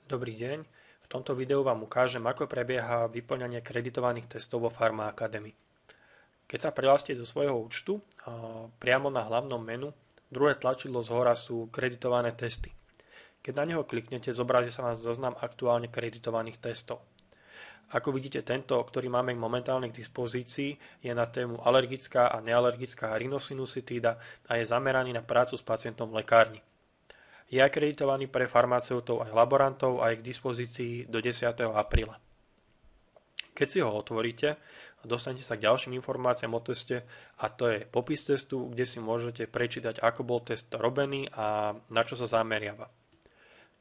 Dobrý deň, v tomto videu vám ukážem, ako prebieha vyplňanie kreditovaných testov vo Pharma Academy. Keď sa prihlásite do svojho účtu, priamo na hlavnom menu, druhé tlačidlo zhora sú kreditované testy. Keď na neho kliknete, zobrazí sa vám zoznam aktuálne kreditovaných testov. Ako vidíte, tento, ktorý máme momentálne k dispozícii, je na tému alergická a nealergická rhinosinusitída a je zameraný na prácu s pacientom v lekárni. Je akreditovaný pre farmaceutov aj laborantov a je k dispozícii do 10. apríla. Keď si ho otvoríte, dostanete sa k ďalším informáciám o teste a to je popis testu, kde si môžete prečítať, ako bol test robený a na čo sa zameriava.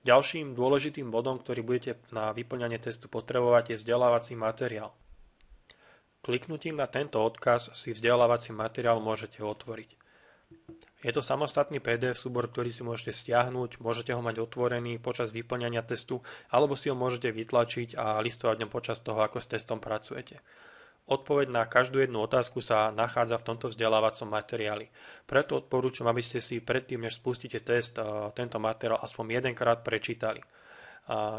Ďalším dôležitým bodom, ktorý budete na vyplňanie testu potrebovať, je vzdelávací materiál. Kliknutím na tento odkaz si vzdelávací materiál môžete otvoriť. Je to samostatný PDF súbor, ktorý si môžete stiahnuť, môžete ho mať otvorený počas vyplňania testu, alebo si ho môžete vytlačiť a listovať ňom počas toho, ako s testom pracujete. Odpoveď na každú jednu otázku sa nachádza v tomto vzdelávacom materiáli. Preto odporúčam, aby ste si predtým, než spustíte test, tento materiál aspoň jedenkrát prečítali.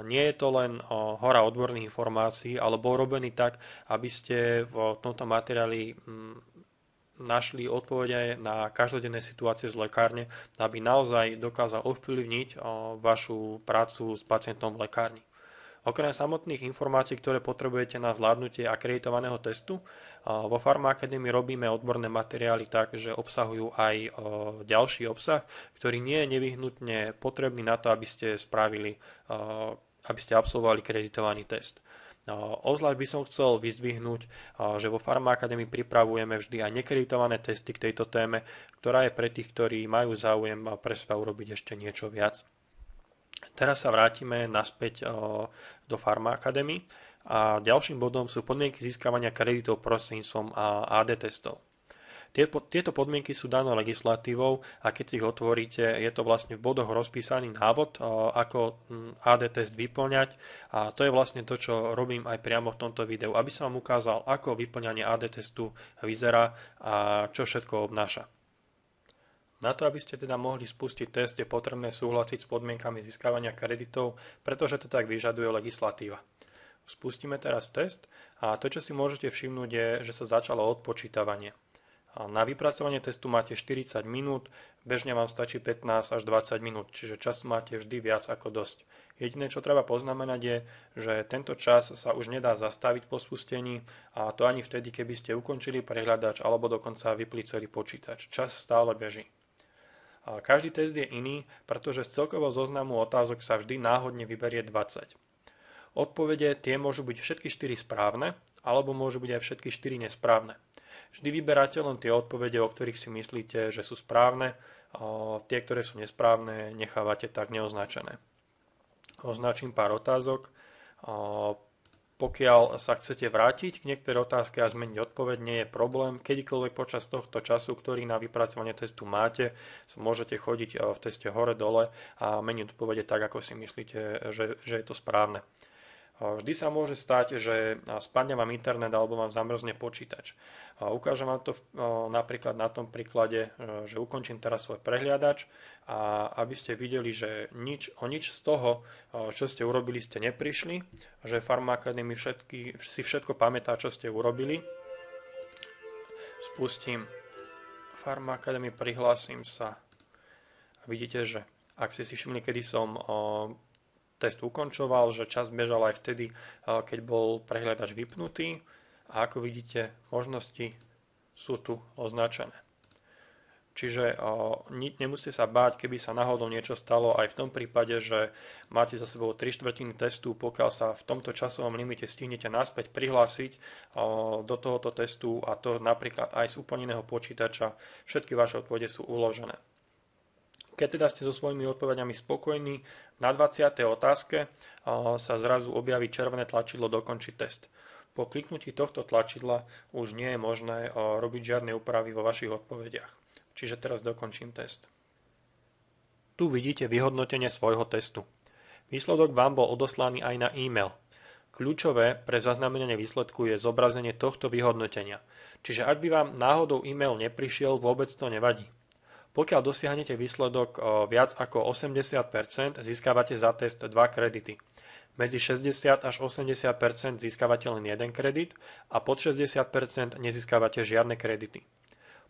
Nie je to len hora odborných informácií, ale bol robený tak, aby ste v tomto materiáli našli odpovede na každodenné situácie z lekárne, aby naozaj dokázal ovplyvniť vašu prácu s pacientom v lekárni. Okrem samotných informácií, ktoré potrebujete na zvládnutie akreditovaného testu, vo Pharma Academy robíme odborné materiály tak, že obsahujú aj ďalší obsah, ktorý nie je nevyhnutne potrebný na to, aby ste absolvovali kreditovaný test. Ozvlášť by som chcel vyzdvihnúť, že vo Pharma Academy pripravujeme vždy aj nekreditované testy k tejto téme, ktorá je pre tých, ktorí majú záujem pre seba urobiť ešte niečo viac. Teraz sa vrátime naspäť do Pharma Academy a ďalším bodom sú podmienky získavania kreditov prostredníctvom AD testov. Tieto podmienky sú dané legislatívou a keď si ich otvoríte, je to vlastne v bodoch rozpísaný návod, ako AD test vyplňať a to je vlastne to, čo robím aj priamo v tomto videu, aby som vám ukázal, ako vyplňanie AD testu vyzerá a čo všetko obnáša. Na to, aby ste teda mohli spustiť test, je potrebné súhlasiť s podmienkami získavania kreditov, pretože to tak vyžaduje legislatíva. Spustíme teraz test a to, čo si môžete všimnúť, je, že sa začalo odpočítavanie. Na vypracovanie testu máte 40 minút, bežne vám stačí 15 až 20 minút, čiže čas máte vždy viac ako dosť. Jediné, čo treba poznamenať je, že tento čas sa už nedá zastaviť po spustení a to ani vtedy, keby ste ukončili prehľadač alebo dokonca vypli celý počítač. Čas stále beží. Každý test je iný, pretože z celkového zoznamu otázok sa vždy náhodne vyberie 20. Odpovede tie môžu byť všetky 4 správne, alebo môžu byť aj všetky 4 nesprávne. Vždy vyberáte len tie odpovede, o ktorých si myslíte, že sú správne, tie, ktoré sú nesprávne, nechávate tak neoznačené. Označím pár otázok. Pokiaľ sa chcete vrátiť k niektorej otázke a zmeniť odpoveď, nie je problém. Kedykoľvek počas tohto času, ktorý na vypracovanie testu máte, môžete chodiť v teste hore-dole a meniť odpovede tak, ako si myslíte, že je to správne. Vždy sa môže stať, že spadne vám internet alebo vám zamrzne počítač. Ukážem vám to napríklad na tom príklade, že ukončím teraz svoj prehliadač a aby ste videli, že nič z toho, čo ste urobili, ste neprišli, že Pharma Academy si všetko pamätá, čo ste urobili. Spustím Pharma Academy, prihlásim sa a vidíte, že ak ste si všimli, kedy som test ukončoval, že čas bežal aj vtedy, keď bol prehliadač vypnutý a ako vidíte, možnosti sú tu označené. Čiže nemusíte sa báť, keby sa náhodou niečo stalo aj v tom prípade, že máte za sebou 3/4 testu, pokiaľ sa v tomto časovom limite stihnete naspäť prihlásiť do tohoto testu a to napríklad aj z úplneného počítača, všetky vaše odpovede sú uložené. Keď teda ste so svojimi odpovediami spokojní, na 20. otázke sa zrazu objaví červené tlačidlo Dokončiť test. Po kliknutí tohto tlačidla už nie je možné robiť žiadne úpravy vo vašich odpovediach. Čiže teraz dokončím test. Tu vidíte vyhodnotenie svojho testu. Výsledok vám bol odoslaný aj na e-mail. Kľúčové pre zaznamenanie výsledku je zobrazenie tohto vyhodnotenia. Čiže ak by vám náhodou e-mail neprišiel, vôbec to nevadí. Pokiaľ dosiahnete výsledok viac ako 80%, získavate za test 2 kredity. Medzi 60 až 80% získavate len 1 kredit a pod 60% nezískavate žiadne kredity.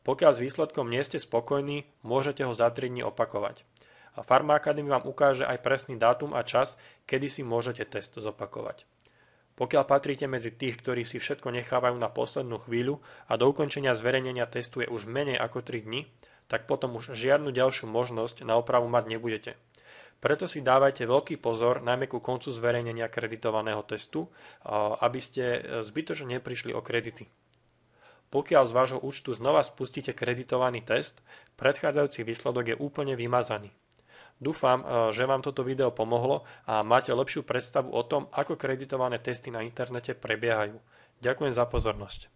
Pokiaľ s výsledkom nie ste spokojní, môžete ho za 3 dní opakovať. A Pharma Academy vám ukáže aj presný dátum a čas, kedy si môžete test zopakovať. Pokiaľ patríte medzi tých, ktorí si všetko nechávajú na poslednú chvíľu a do ukončenia zverejnenia testu je už menej ako 3 dni, tak potom už žiadnu ďalšiu možnosť na opravu mať nebudete. Preto si dávajte veľký pozor, najmä ku koncu zverejnenia kreditovaného testu, aby ste zbytočne neprišli o kredity. Pokiaľ z vášho účtu znova spustíte kreditovaný test, predchádzajúci výsledok je úplne vymazaný. Dúfam, že vám toto video pomohlo a máte lepšiu predstavu o tom, ako kreditované testy na internete prebiehajú. Ďakujem za pozornosť.